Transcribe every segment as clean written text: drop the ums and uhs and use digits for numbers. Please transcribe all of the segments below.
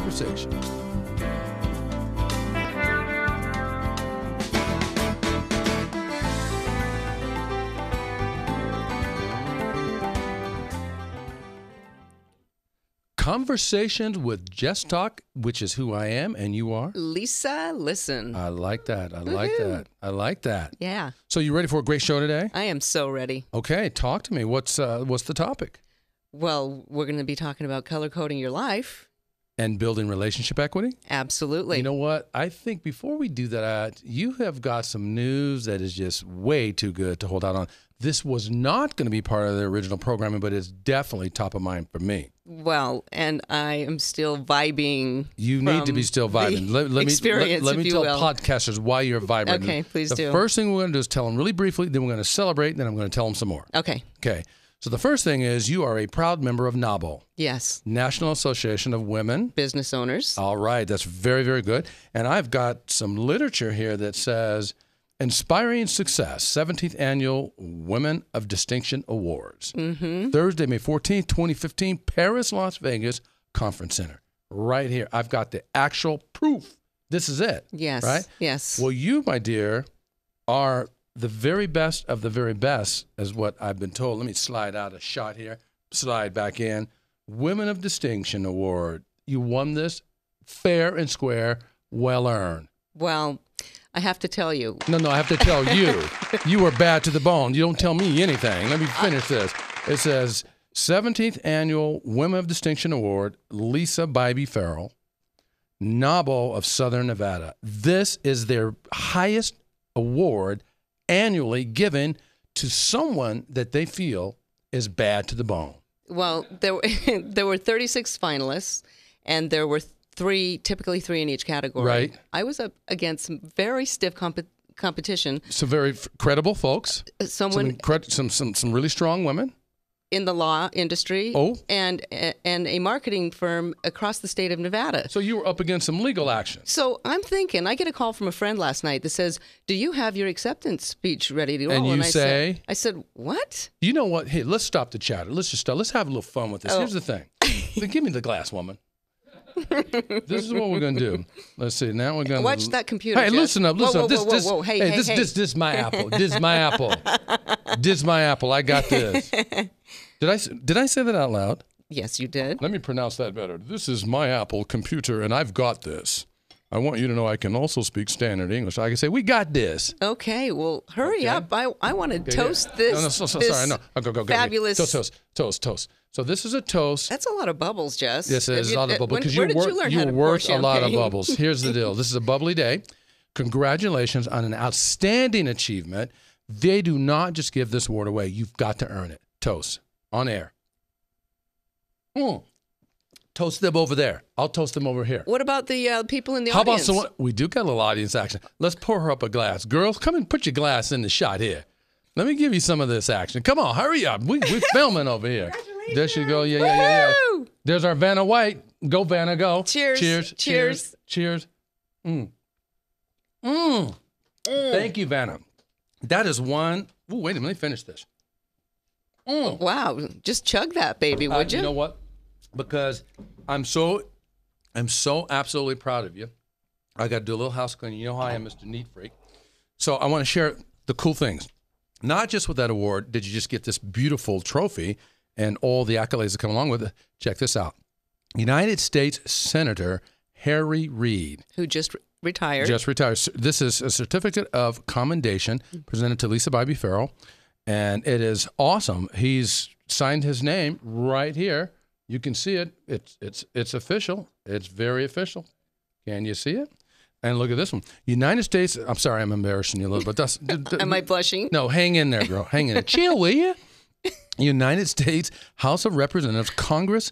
conversation. Conversations with JessTalk, which is who I am, and you are? LisaListen. I like that. I like that. I like that. Yeah. So you ready for a great show today? I am so ready. Okay, talk to me. What's the topic? Well, we're going to be talking about color coding your life. And building relationship equity? Absolutely. You know what? I think before we do that, you have got some news that is just way too good to hold out on. This was not going to be part of the original programming, but it's definitely top of mind for me. Well, and I am still vibing. You need to be still vibing. Let me tell podcasters why you're vibrating. Okay, please do. The first thing we're going to do is tell them really briefly, then we're going to celebrate, then I'm going to tell them some more. Okay. Okay. So the first thing is you are a proud member of NABO. Yes. National Association of Women Business Owners. All right. That's very, very good. And I've got some literature here that says Inspiring Success, 17th Annual Women of Distinction Awards. Mm-hmm. Thursday, May 14th, 2015, Paris, Las Vegas Conference Center. Right here. I've got the actual proof. This is it. Yes. Right? Yes. Well, you, my dear, are the very best of the very best, is what I've been told. Let me slide out a shot here. Slide back in. Women of Distinction Award. You won this fair and square, well earned. Well, I have to tell you. No, I have to tell you. You were bad to the bone. You don't tell me anything. Let me finish this. It says 17th Annual Women of Distinction Award, Lisa Bybee Ferrell, NABO of Southern Nevada. This is their highest award annually given to someone that they feel is bad to the bone. Well, there were 36 finalists, and there were typically three in each category. Right. I was up against some very stiff competition. Some very credible folks. Some really strong women. In the law industry. Oh. And a marketing firm across the state of Nevada. So you were up against some legal action. So I'm thinking, I get a call from a friend last night that says, "Do you have your acceptance speech ready to go?" And I said, "What?" You know what? Hey, let's stop the chatter. Let's just start. Let's have a little fun with this. Oh. Here's the thing. Give me the glass, woman. This is what we're going to do. Let's see. Now we're going to watch that computer. Hey, Jess. listen up. Whoa. Hey. This is my apple. This is my apple. This is my apple. I got this. Did I say that out loud? Yes, you did. Let me pronounce that better. This is my Apple computer, and I've got this. I want you to know I can also speak standard English. I can say, we got this. Okay, well, hurry up. I want to toast this. No, sorry. No, go. Fabulous. Toast. So this is a toast. That's a lot of bubbles, Jess. Yes, it is a lot of bubbles. Because you worked a lot of bubbles. Here's the deal. This is a bubbly day. Congratulations on an outstanding achievement. They do not just give this award away. You've got to earn it. Toast. On air. Toast them over there. I'll toast them over here. What about the people in the How audience? about someone? We do got a little audience action. Let's pour her up a glass. Girls, come and put your glass in the shot here. Let me give you some of this action. Come on, hurry up. We're filming over here. There she go. Yeah. There's our Vanna White. Go, Vanna, go. Cheers. Thank you, Vanna. That is one. Ooh, wait a minute. Let me finish this. Wow. Just chug that, baby, would you? You know what? Because I'm so absolutely proud of you. I got to do a little house cleaning. You know how I am, Mr. Neat Freak. So I want to share the cool things. Not just with that award did you just get this beautiful trophy and all the accolades that come along with it. Check this out. United States Senator Harry Reid. Who just retired. This is a certificate of commendation presented to Lisa Bybee Ferrell. And it is awesome. He's signed his name right here. You can see it. It's official. It's very official. Can you see it? And look at this one. United States. I'm sorry, I'm embarrassing you a little bit. Am I blushing? No, hang in there, girl. Hang in there. Chill, will you? United States House of Representatives, Congress,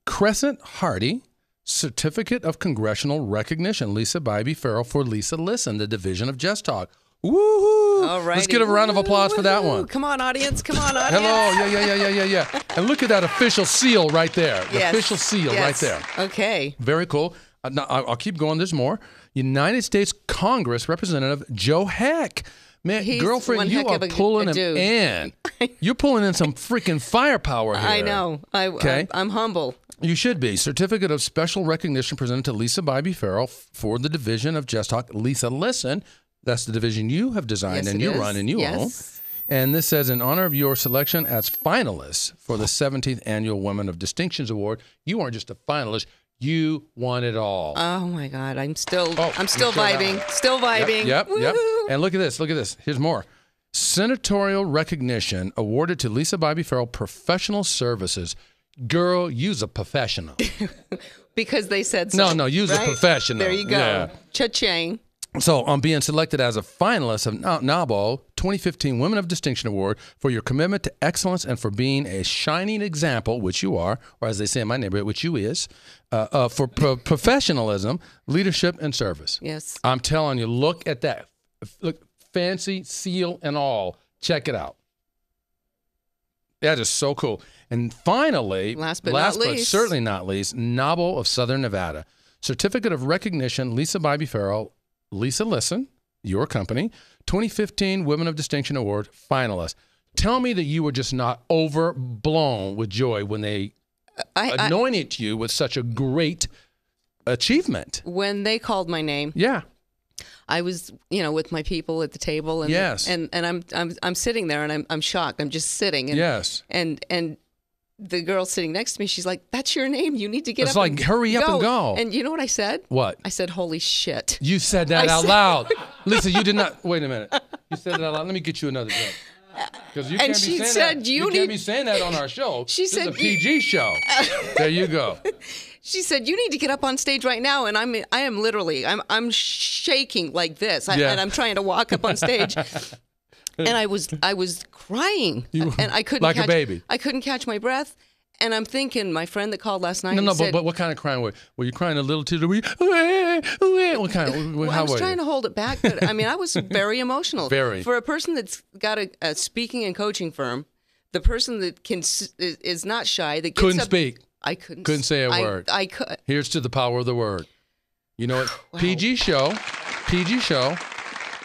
Crescent Hardy, Certificate of Congressional Recognition, Lisa Bybee Ferrell for LisaListen, the division of JessTalk. Woohoo! All right. Let's get a round of applause for that one. Come on, audience. Hello. Yeah. And look at that official seal right there. The Yes. official seal right there. Okay. Very cool. Now, I'll keep going. There's more. United States Congress Representative Joe Heck, Man, He's girlfriend, one you heck are of a pulling him dude. in. You're pulling in some freaking firepower here. I know. Okay? I'm humble. You should be. Certificate of Special Recognition presented to Lisa Bybee Ferrell for the division of JessTalk LisaListen. That's the division you have designed Yes, and it you is. run and you own. And this says, in honor of your selection as finalists for the 17th Annual Women of Distinctions Award, you aren't just a finalist, you won it all. Oh my God, I'm still you vibing, still vibing. Yep. Woo! And look at this. Here's more. Senatorial recognition awarded to Lisa Bybee Ferrell Professional Services. Girl, you's a professional. Because they said so. No, you's a professional. There you go. Yeah. Cha-ching. So, on being selected as a finalist of NABO 2015 Women of Distinction Award for your commitment to excellence and for being a shining example, which you are, or as they say in my neighborhood, which you is, for professionalism, leadership, and service. Yes. I'm telling you, look at that. Look, fancy seal and all. Check it out. That is so cool. And finally, last but certainly not least, NABO of Southern Nevada. Certificate of Recognition, Lisa Bybee Ferrell, LisaListen, your company, 2015 Women of Distinction Award finalist. Tell me that you were just not overblown with joy when they anointed you with such a great achievement. When they called my name, yeah, I was, with my people at the table, and yes, and I'm sitting there, and I'm shocked. I'm just sitting, and yes, and the girl sitting next to me, she's like, "That's your name. You need to get it's up. Like, and hurry up go." and go. And you know what I said? What? I said, "Holy shit!" You said that out loud. Lisa, you did not. Wait a minute. You said it out loud. Let me get you another drink. Because you can't be saying that. You can't be saying that on our show. She said, "This is a PG show." There you go. She said, "You need to get up on stage right now," and I am literally, I'm shaking like this, and I'm trying to walk up on stage, and I was crying, and I couldn't like catch, a baby. I couldn't catch my breath, and I'm thinking, my friend that called last night. But what kind of crying were you crying? A little tear? What kind? Well, I was trying to hold it back, but I mean, I was very emotional. Very. For a person that's got a speaking and coaching firm, the person that is not shy, that gets couldn't up, speak. I couldn't say a word. I could. Here's to the power of the word. You know what? Wow. PG show. You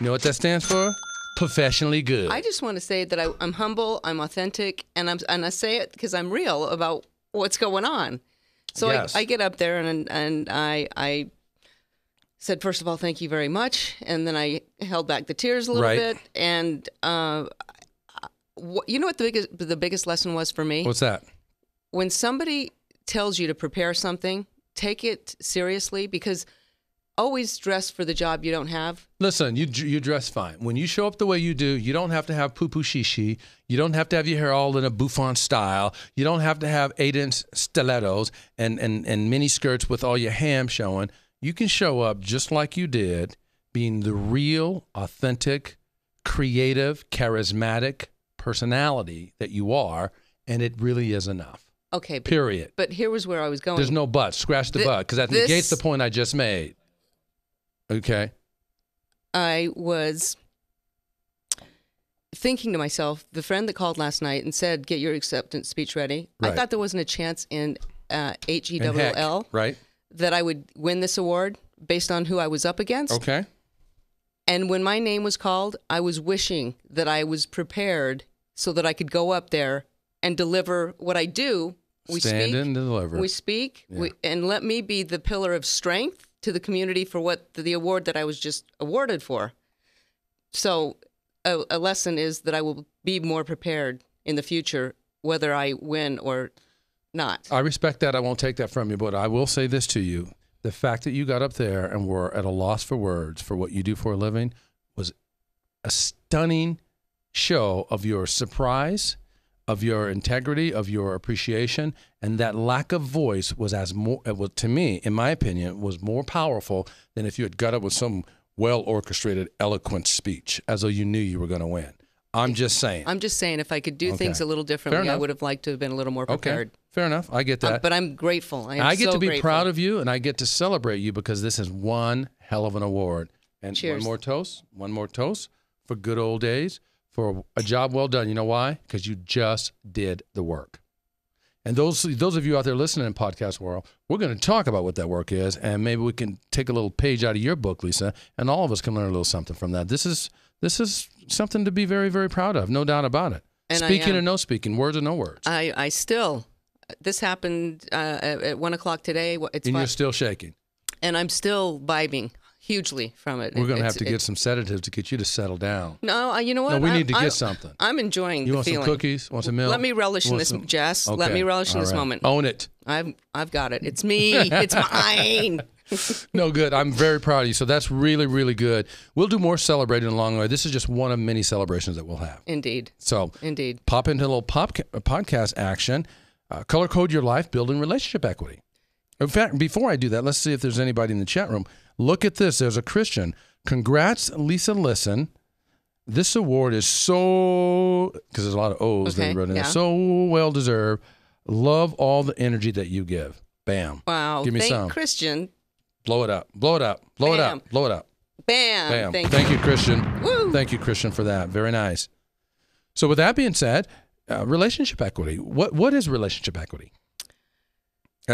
know what that stands for? Professionally good. I just want to say that I'm humble, I'm authentic, and I say it because I'm real about what's going on. So yes. I get up there and I said, first of all, thank you very much, and then I held back the tears a little bit. And you know what the biggest lesson was for me? What's that? When somebody tells you to prepare something, take it seriously, because always dress for the job you don't have. Listen, you dress fine. When you show up the way you do, you don't have to have poo-poo shishi. You don't have to have your hair all in a bouffant style. You don't have to have 8-inch stilettos and mini skirts with all your ham showing. You can show up just like you did, being the real, authentic, creative, charismatic personality that you are, and it really is enough. Okay. Period. But here was where I was going. There's no but. Scratch the but, because that negates the point I just made. Okay. I was thinking to myself, the friend that called last night and said, "Get your acceptance speech ready." Right. I thought there wasn't a chance in HELL right, that I would win this award based on who I was up against. Okay. And when my name was called, I was wishing that I was prepared so that I could go up there and deliver what I do. We Stand speak, and deliver. We speak, and let me be the pillar of strength to the community for what the award that I was just awarded for. So a lesson is that I will be more prepared in the future, whether I win or not. I respect that. I won't take that from you, but I will say this to you. The fact that you got up there and were at a loss for words for what you do for a living was a stunning show of your surprise, of your integrity, of your appreciation, and that lack of voice was to me, in my opinion, was more powerful than if you had got up with some well-orchestrated, eloquent speech, as though you knew you were going to win. I'm just saying. I'm just saying, if I could do things a little differently, I would have liked to have been a little more prepared. Okay. Fair enough. I get that. But I'm grateful. I get to be proud of you, and I get to celebrate you because this is one hell of an award. And cheers. One more toast for good old days, for a job well done. You know why? Because you just did the work. And those of you out there listening in podcast world, we're going to talk about what that work is, and maybe we can take a little page out of your book, Lisa, and all of us can learn a little something from that. This is something to be very, very proud of. No doubt about it. And speaking or no speaking, words or no words. I still, this happened at 1 o'clock today. It's and you're still shaking. And I'm still vibing hugely from it. We're going to have to get some sedatives to get you to settle down. No, you know what? No, we need to get something. I'm enjoying the feeling. You want some cookies? Want some milk? Let me relish in this, Jess. Okay. Let me relish in this moment. Own it. I've got it. It's me. It's mine. No, good. I'm very proud of you. So that's really, really good. We'll do more celebrating along the way. This is just one of many celebrations that we'll have. Indeed. So indeed. Pop into a little podcast action. Color code your life, building relationship equity. In fact, before I do that, let's see if there's anybody in the chat room. Look at this. There's a Christian. Congrats, LisaListen. This award is so, because there's a lot of O's that you wrote in there, so well deserved. Love all the energy that you give. Bam. Wow. Give me some. Christian. Blow it up. Blow it up. Blow it up. Blow it up. Bam. Bam. Thank you, Christian. Woo. Thank you, Christian, for that. Very nice. So with that being said, relationship equity. What is relationship equity?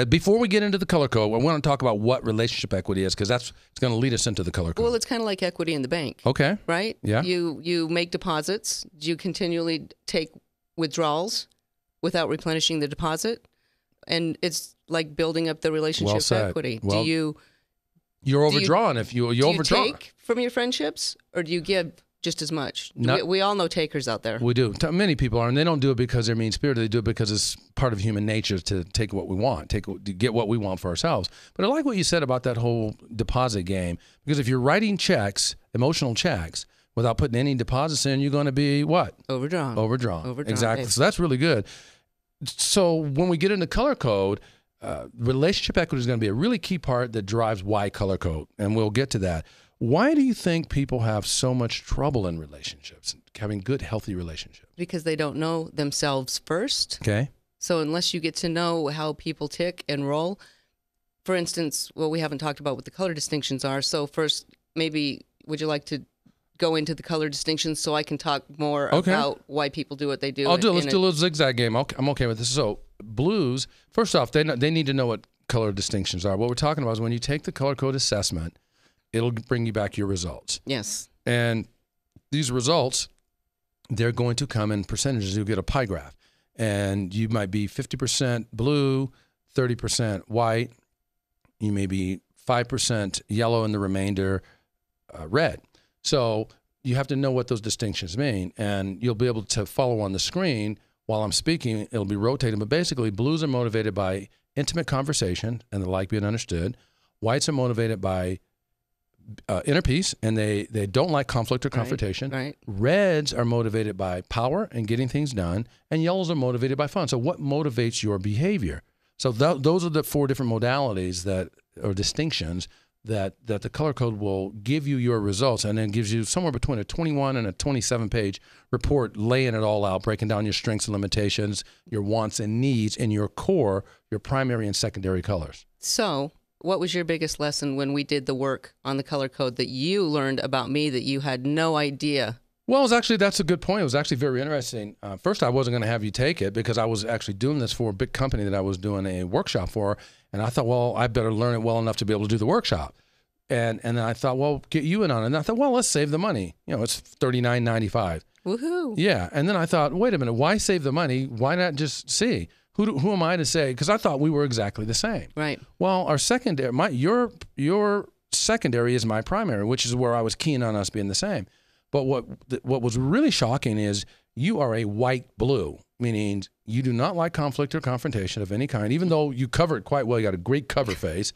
Before we get into the color code, I want to talk about what relationship equity is, because it's going to lead us into the color code. Well, it's kind of like equity in the bank. Okay. Right? Yeah. You make deposits. You continually take withdrawals without replenishing the deposit. And it's like building up the relationship equity. Well, you're overdrawn if you overdraw. Do you take from your friendships, or do you give just as much? We all know takers out there. We do. Many people are, and they don't do it because they're mean-spirited. They do it because it's part of human nature to take what we want, to get what we want for ourselves. But I like what you said about that whole deposit game, because if you're writing checks, emotional checks, without putting any deposits in, you're going to be what? Overdrawn. Exactly. So that's really good. So when we get into color code, relationship equity is going to be a really key part that drives why color code, and we'll get to that. Why do you think people have so much trouble in relationships, having good, healthy relationships? Because they don't know themselves first. Okay. So unless you get to know how people tick and roll, for instance, we haven't talked about what the color distinctions are. So first, maybe would you like to go into the color distinctions so I can talk more about why people do what they do? Let's do a little zigzag game. I'm okay with this. So blues, first off, they need to know what color distinctions are. What we're talking about is when you take the color code assessment, it'll bring you back your results. Yes. And these results, they're going to come in percentages. You'll get a pie graph. And you might be 50% blue, 30% white. You may be 5% yellow, and the remainder red. So you have to know what those distinctions mean. And you'll be able to follow on the screen while I'm speaking. It'll be rotating. But basically, blues are motivated by intimate conversation and the like being understood. Whites are motivated by inner peace, and they don't like conflict or confrontation. Right. Reds are motivated by power and getting things done, and yellows are motivated by fun. So what motivates your behavior? So those are the four different modalities or distinctions that the color code will give you your results, and then gives you somewhere between a 21 and a 27-page report laying it all out, breaking down your strengths and limitations, your wants and needs, and your core, your primary and secondary colors. So what was your biggest lesson when we did the work on the color code that you learned about me that you had no idea? Well, that's a good point. It was actually very interesting. First, I wasn't going to have you take it because I was actually doing this for a big company that I was doing a workshop for. And I thought, well, I better learn it well enough to be able to do the workshop. And then I thought, well, get you in on it. And I thought, well, let's save the money. It's $39.95. Woohoo. Yeah. And then I thought, wait a minute, why save the money? Why not just see? Who am I to say? Because I thought we were exactly the same. Right. Well, our secondary, your secondary is my primary, which is where I was keen on us being the same. But what was really shocking is you are a white blue, meaning you do not like conflict or confrontation of any kind, even though you cover it quite well. You got a great cover face,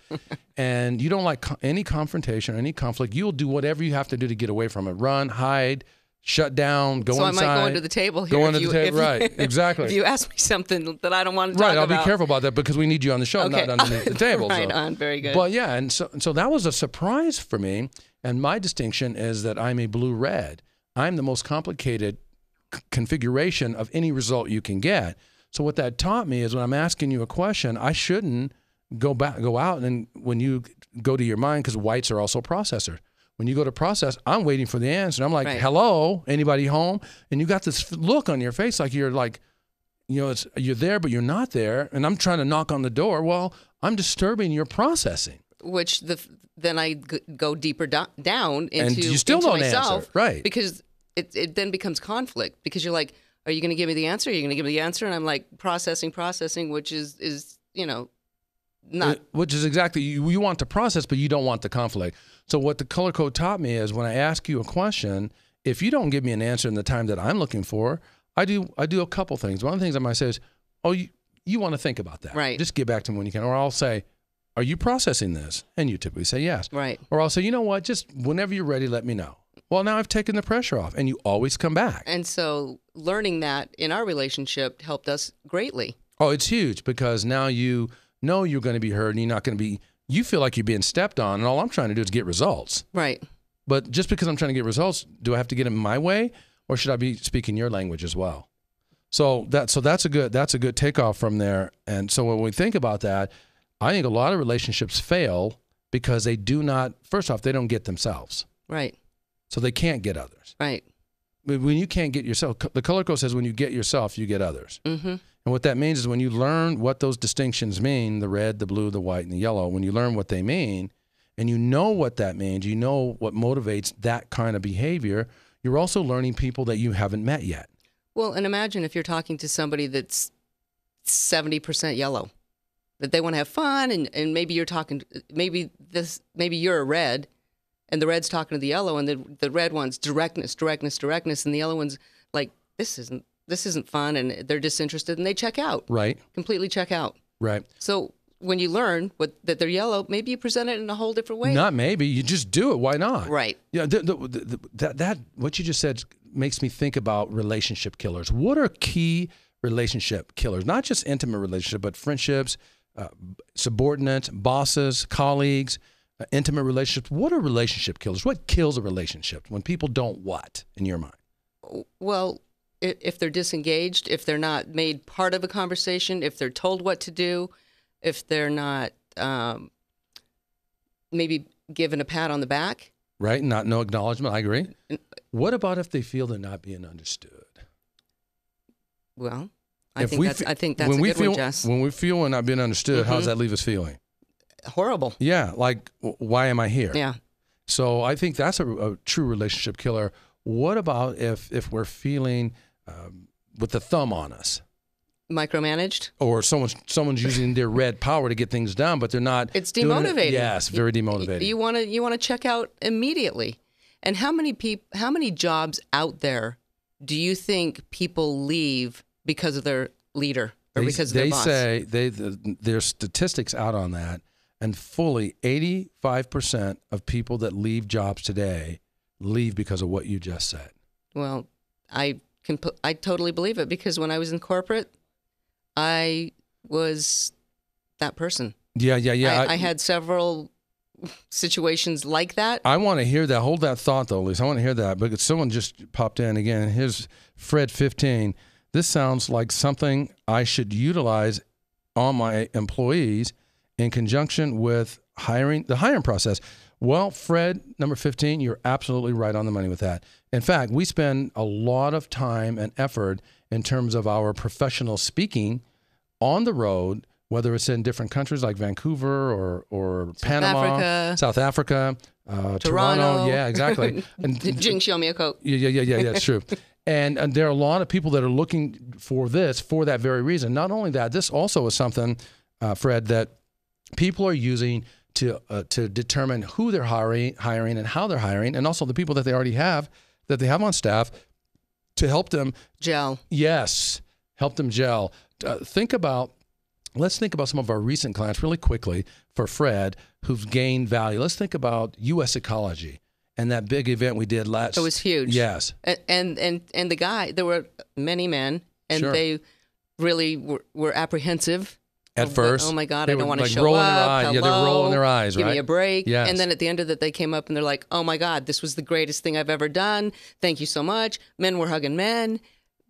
and you don't like any confrontation or any conflict. You'll do whatever you have to do to get away from it. Run, hide, shut down, go inside. So I might go into the table here. Right, exactly. If you ask me something that I don't want to talk about. Right, I'll be careful about that because we need you on the show, not underneath the table. Right on, very good. But yeah, and so that was a surprise for me. And my distinction is that I'm a blue-red. I'm the most complicated configuration of any result you can get. So what that taught me is when I'm asking you a question, I shouldn't go out and when you go to your mind, because whites are also processors. When you go to process, I'm waiting for the answer. I'm like, hello, anybody home? And you got this look on your face like you're like, you're there, but you're not there. And I'm trying to knock on the door. Well, I'm disturbing your processing. Then I go deeper down into and you still don't myself, answer, right? Because it then becomes conflict because you're like, are you going to give me the answer? Are you going to give me the answer? And I'm like processing, which is not. Which is exactly, you want to process, but you don't want the conflict. So what the color code taught me is when I ask you a question, if you don't give me an answer in the time that I'm looking for, I do a couple things. One of the things I might say is, oh, you want to think about that. Right. Just get back to me when you can. Or I'll say, are you processing this? And you typically say yes. Right. Or I'll say, you know what, just whenever you're ready, let me know. Well, now I've taken the pressure off, and you always come back. And so learning that in our relationship helped us greatly. Oh, it's huge because now you know you're going to be heard and you're not going to be, you feel like you're being stepped on, and all I'm trying to do is get results. Right. But just because I'm trying to get results, do I have to get them my way, or should I be speaking your language as well? So that's a good takeoff from there. And so when we think about that, I think a lot of relationships fail because they do not, first off, they don't get themselves. Right. So they can't get others. Right. When you can't get yourself, the color code says when you get yourself, you get others. Mm-hmm. And what that means is when you learn what those distinctions mean, the red, the blue, the white, and the yellow, when you learn what they mean, and you know what that means, you know what motivates that kind of behavior, you're also learning people that you haven't met yet. Well, and imagine if you're talking to somebody that's 70% yellow, that they want to have fun, and maybe you're talking, maybe you're a red, and the red's talking to the yellow, and the red one's directness, and the yellow one's like, this isn't fun, and they're disinterested, and they check out. Right. Completely check out. Right. So when you learn that they're yellow, maybe you present it in a whole different way. Not maybe, you just do it. Why not? Right. Yeah. That what you just said makes me think about relationship killers. What are key relationship killers? Not just intimate relationships, but friendships, subordinates, bosses, colleagues. Intimate relationships. What are relationship killers? What kills a relationship when people don't what, in your mind? Well, if they're disengaged, if they're not made part of a conversation, if they're told what to do, if they're not maybe given a pat on the back. Right, no acknowledgement, I agree. What about if they feel they're not being understood? Well, I think that's a good one, Jess. When we feel we're not being understood, how does that leave us feeling? Horrible. Yeah, like, why am I here? Yeah. So I think that's a true relationship killer. What about if we're feeling with the thumb on us? Micromanaged? Or someone's using their red power to get things done, but they're not. It's demotivating. Yes, very demotivating. You want to check out immediately. And how many jobs out there do you think people leave because of their leader or because of their boss? They say there's statistics out on that. And fully 85% of people that leave jobs today leave because of what you just said. Well, I totally believe it because when I was in corporate, I was that person. Yeah. I had several situations like that. I want to hear that. Hold that thought, though, Lisa. I want to hear that. But someone just popped in again. Here's Fred 15. This sounds like something I should utilize on my employees in conjunction with the hiring process. Well, Fred, number 15, you're absolutely right on the money with that. In fact, we spend a lot of time and effort in terms of our professional speaking on the road, whether it's in different countries like Vancouver or Panama, South Africa, Toronto. Yeah, exactly. And Jing, show me a coat. Yeah, it's true. And there are a lot of people that are looking for this for that very reason. Not only that, this also is something, Fred, that people are using to determine who they're hiring and how they're hiring, and also the people that they already have, that they have on staff, to help them gel. Yes, help them gel. Let's think about some of our recent clients really quickly for Fred, who've gained value. Let's think about U.S. Ecology and that big event we did last. It was huge. Yes. And the guy, there were many men, and sure. They really were apprehensive. At first. Oh my God, I don't want to show rolling up. Their eyes. Hello, yeah, they're rolling their eyes, right? Give me a break. Yes. And then at the end of it, they came up and they're like, oh my God, this was the greatest thing I've ever done. Thank you so much. Men were hugging men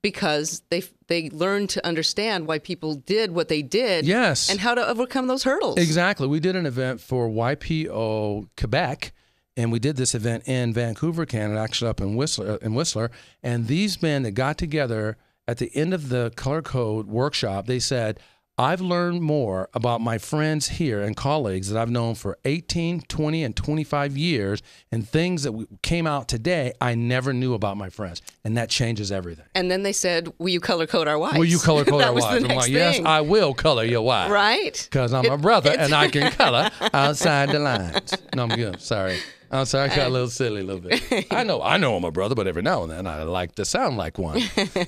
because they learned to understand why people did what they did. Yes. And how to overcome those hurdles. Exactly. We did an event for YPO Quebec, and we did this event in Vancouver, Canada, actually up in Whistler. And these men that got together at the end of the color code workshop, they said, I've learned more about my friends here and colleagues that I've known for 18, 20, and 25 years, and things that came out today I never knew about my friends, and that changes everything. And then they said, will you color code our wives? Will you color code our wives? I'm like, thing. yes, I will color your wife. Right? Because I'm a brother, and I can color outside the lines. No, I'm good. Sorry. I'm sorry, I got a little silly a little bit. I know I'm a brother, but every now and then I like to sound like one.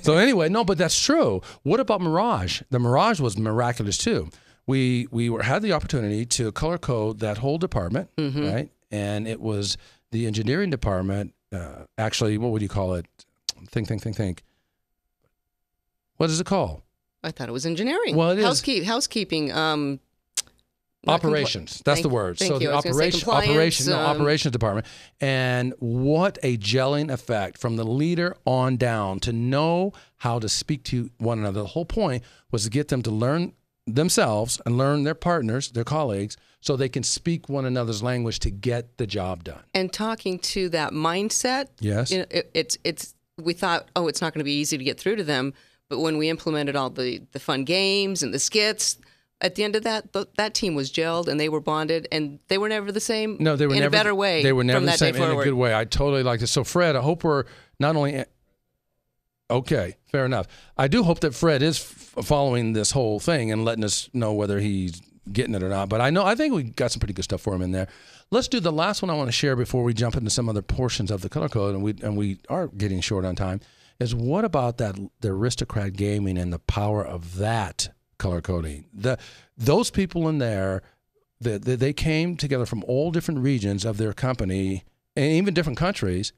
So anyway, no, but that's true. What about Mirage? The Mirage was miraculous too. We had the opportunity to color code that whole department, right? And it was the engineering department. Actually, what would you call it? Think. What is it called? I thought it was engineering. Well, it is housekeeping. Operations. That's the word. Thank So you. the operations department. And what a gelling effect from the leader on down to know how to speak to one another. The whole point was to get them to learn themselves and learn their partners, their colleagues, so they can speak one another's language to get the job done. And talking to that mindset. Yes. You know, we thought, it's not going to be easy to get through to them. But when we implemented all the fun games and the skits, at the end of that team was gelled and they were bonded, and they were never the same. No, they were in never a better way. They were never from the that same day in a forward. good way. I totally like this. So, Fred, I hope we're not only. Okay, fair enough. I do hope that Fred is following this whole thing and letting us know whether he's getting it or not. But I think we got some pretty good stuff for him in there. Let's do the last one I want to share before we jump into some other portions of the color code, and we are getting short on time. Is what about the aristocrat gaming and the power of that color coding? Those people in there, they came together from all different regions of their company and even different countries,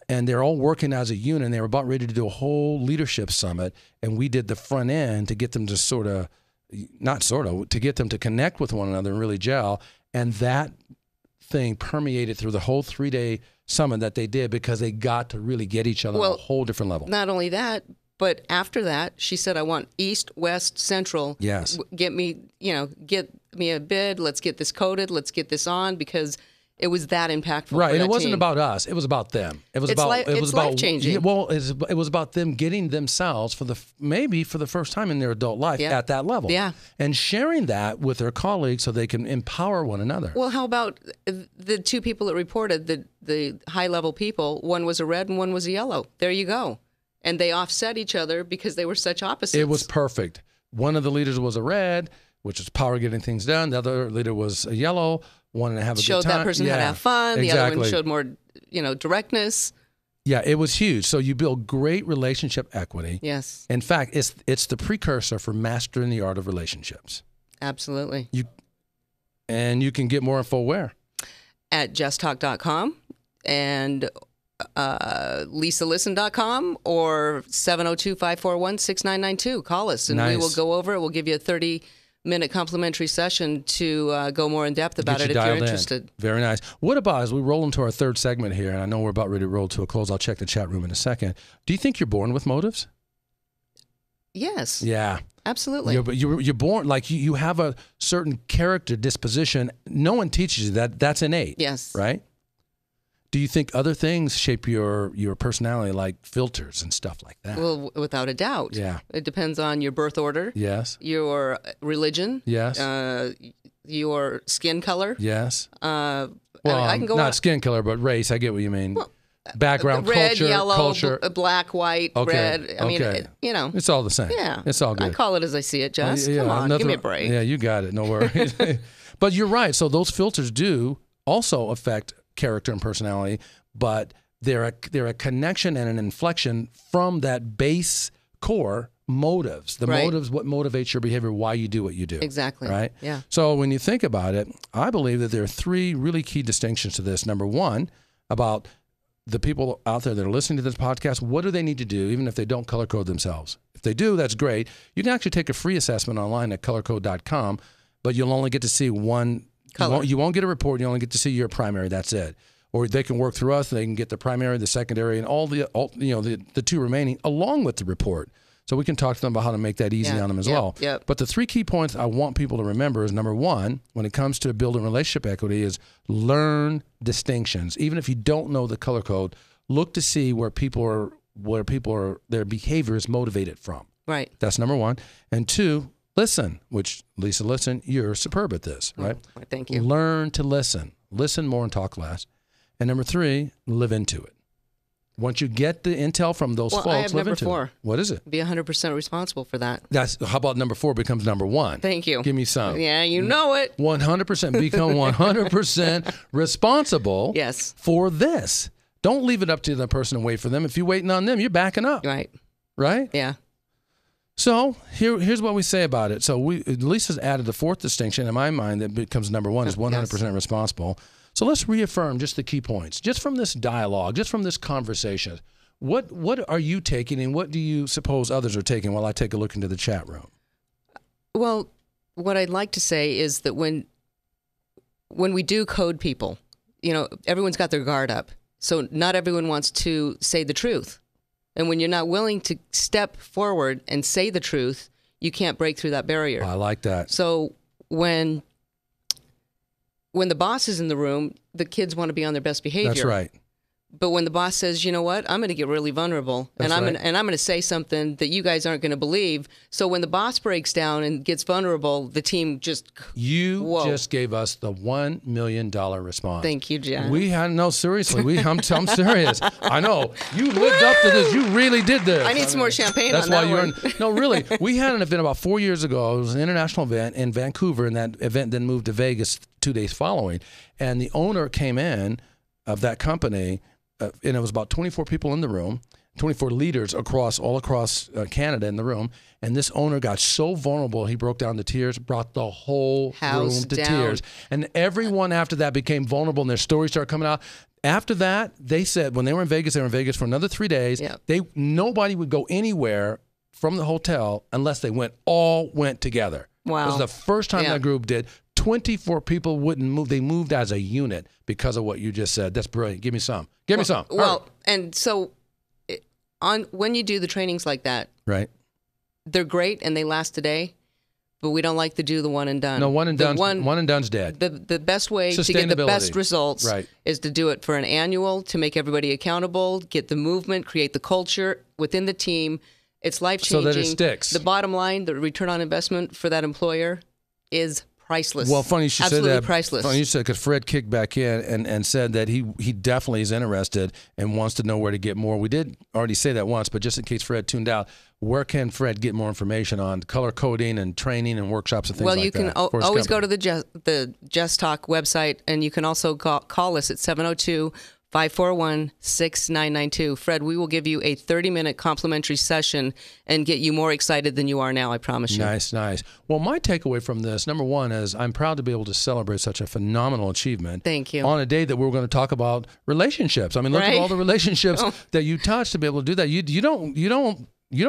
and they're all working as a unit. And they were about ready to do a whole leadership summit, and we did the front end to get them to to get them to connect with one another and really gel. And that thing permeated through the whole 3-day summit that they did, because they got to really get each other on a whole different level. Not only that, but after that, she said, I want East, West, Central. Yes. Get me a bid. Let's get this coded. Let's get this on, because it was that impactful. Right, for and that it wasn't team. about us. It was about them. It was about life-changing. Yeah, well, it was about them getting themselves maybe for the first time in their adult life at that level. Yeah, and sharing that with their colleagues so they can empower one another. Well, how about the two people that reported, the high-level people? One was a red and one was a yellow. There you go. And they offset each other because they were such opposites. It was perfect. One of the leaders was a red, which was power getting things done. The other leader was a yellow, wanted to have a good time. Showed that person how to have fun. Exactly. The other one showed more, directness. Yeah, it was huge. So you build great relationship equity. Yes. In fact, it's the precursor for mastering the art of relationships. Absolutely. You can get more info where? At JessTalk.com and LisaListen.com or 702-541-6992. Call us and we will go over it. We'll give you a 30-minute complimentary session to go more in depth about it if you're interested. Very nice. What about, as we roll into our third segment here, and I know we're about ready to roll to a close, I'll check the chat room in a second. Do you think you're born with motives? Yes. Yeah. Absolutely. You're born, like you have a certain character disposition. No one teaches you that. That's innate. Yes. Right? Do you think other things shape your personality, like filters and stuff like that? Well, without a doubt. Yeah. It depends on your birth order. Yes. Your religion. Yes. Your skin color. Yes. I can go not skin color, but race. I get what you mean. Well, background, red, culture, yellow, black, white, red. I mean, it's all the same. Yeah. It's all good. I call it as I see it, Jess. Come on, give me a break. Yeah, you got it. No worries. But you're right. So those filters do also affect character and personality, but they're a connection and an inflection from that base core motives. The motives, what motivates your behavior, why you do what you do. Exactly. Right? Yeah. So when you think about it, I believe that there are 3 really key distinctions to this. Number 1, about the people out there that are listening to this podcast, what do they need to do, even if they don't color code themselves? If they do, that's great. You can actually take a free assessment online at colorcode.com, but you'll only get to see one color. You won't get a report. You only get to see your primary. That's it. Or they can work through us. They can get the primary, the secondary, and all the 2 remaining along with the report. So we can talk to them about how to make that easy on them as well. Yep. But the 3 key points I want people to remember is, number 1, when it comes to building relationship equity, is learn distinctions. Even if you don't know the color code, look to see where people are their behavior is motivated from. Right. That's number 1. And 2, Listen, which, Lisa, listen, you're superb at this, right? Oh, thank you. Learn to listen. Listen more and talk less. And number 3, live into it. Once you get the intel from those folks, I have live number into 4. it. What is it? Be 100% responsible for that. How about number 4 becomes number 1? Thank you. Give me some. Yeah, you know it. 100%. Become 100% responsible Yes. for this. Don't leave it up to the person and wait for them. If you're waiting on them, you're backing up. Right. Right? Yeah. So here's what we say about it. So Lisa's added the 4th distinction in my mind that becomes number 1 is 100% responsible. So let's reaffirm just the key points, just from this dialogue, just from this conversation. What are you taking, and what do you suppose others are taking while I take a look into the chat room? Well, what I'd like to say is that when we do code people, everyone's got their guard up. So not everyone wants to say the truth. And when you're not willing to step forward and say the truth, you can't break through that barrier. I like that. So when the boss is in the room, the kids want to be on their best behavior. That's right. But when the boss says, you know what, I'm going to get really vulnerable, and I'm going to say something that you guys aren't going to believe. So when the boss breaks down and gets vulnerable, the team just just gave us the $1 million response. Thank you, Jen. Seriously, I'm serious. I know you lived up to this. You really did this. I need some more champagne. That's on why that you're one. No, really. We had an event about 4 years ago. It was an international event in Vancouver, and that event then moved to Vegas 2 days following. And the owner came in of that company. And it was about 24 people in the room, 24 leaders all across Canada in the room. And this owner got so vulnerable, he broke down to tears, brought the whole House room to down. tears. And everyone after that became vulnerable, and their stories started coming out. After that, they said when they were in Vegas for another 3 days. Yep. Nobody would go anywhere from the hotel unless they all went together. Wow. It was the first time that group did. 24 people wouldn't move. They moved as a unit because of what you just said. That's brilliant. Give me some. Give me some. Well, and so when you do the trainings like that, right? They're great and they last a day, but we don't like to do the one and done. No, one and done's dead. The best way to get the best results is to do it for an annual, to make everybody accountable, get the movement, create the culture within the team. It's life-changing. So that it sticks. The bottom line, the return on investment for that employer is priceless. Well, funny you should say that. Absolutely priceless. Funny you said, because Fred kicked back in and said that he definitely is interested and wants to know where to get more. We did already say that once, but just in case Fred tuned out, where can Fred get more information on color coding and training and workshops and things like that? Well, you can always go to the JessTalk website, and you can also call us at 702-541-6992. Fred, we will give you a 30-minute complimentary session and get you more excited than you are now, I promise you. Nice. Well, my takeaway from this, number 1, is I'm proud to be able to celebrate such a phenomenal achievement. Thank you. On a day that we're going to talk about relationships. I mean, look at all the relationships that you touched to be able to do that. You don't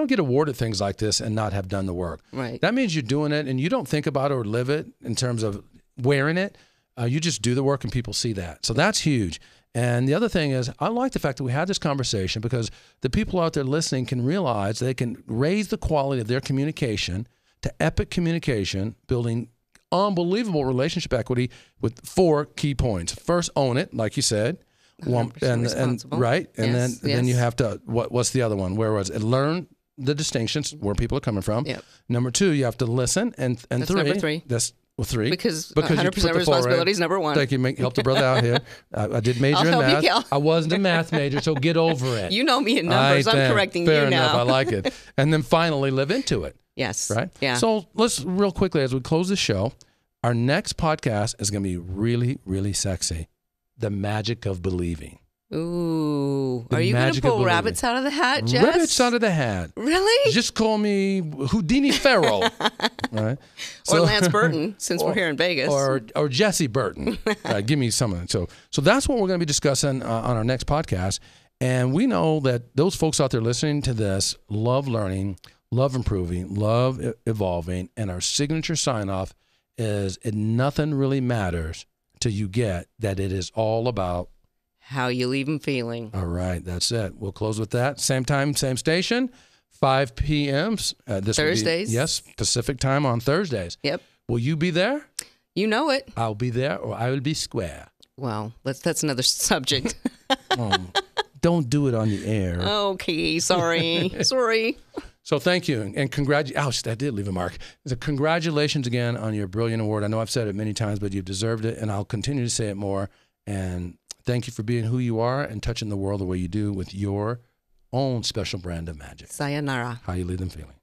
get awarded things like this and not have done the work. Right. That means you're doing it, and you don't think about it or live it in terms of wearing it. You just do the work, and people see that. So that's huge. And the other thing is, I like the fact that we had this conversation because the people out there listening can realize they can raise the quality of their communication to epic communication, building unbelievable relationship equity with 4 key points. First, own it, like you said. And right, and then you have to. What's the other one? Where was it? Learn the distinctions where people are coming from. Yep. Number 2, you have to listen, and that's 3. Number 3. That's 3. Because you 100% put the responsibility is number 1. Thank you. Help the brother out here. I did major in math. I wasn't a math major, so get over it. You know me in numbers. I'm correcting Fair you enough. now. I like it. And then finally, live into it. Yes. Right? Yeah. So let's real quickly, as we close the show, our next podcast is going to be really, really sexy. The magic of believing. Ooh. Are you going to pull rabbits out of the hat, Jess? Rabbits out of the hat. Really? Just call me Houdini Ferrell. Right? Or Lance Burton, since we're here in Vegas. Or Jesse Burton. Give me some of it. So that's what we're going to be discussing on our next podcast. And we know that those folks out there listening to this love learning, love improving, love evolving, and our signature sign-off is nothing really matters till you get that it is all about how you leave them feeling. All right, that's it. We'll close with that. Same time, same station, 5 p.m. Thursdays. Yes, Pacific time on Thursdays. Yep. Will you be there? You know it. I'll be there, or I will be square. Well, that's another subject. Don't do it on the air. Okay, sorry. So thank you, and ouch, that did leave a mark. So congratulations again on your brilliant award. I know I've said it many times, but you've deserved it, and I'll continue to say it more. And thank you for being who you are and touching the world the way you do with your own special brand of magic. Sayonara. How you leave them feeling.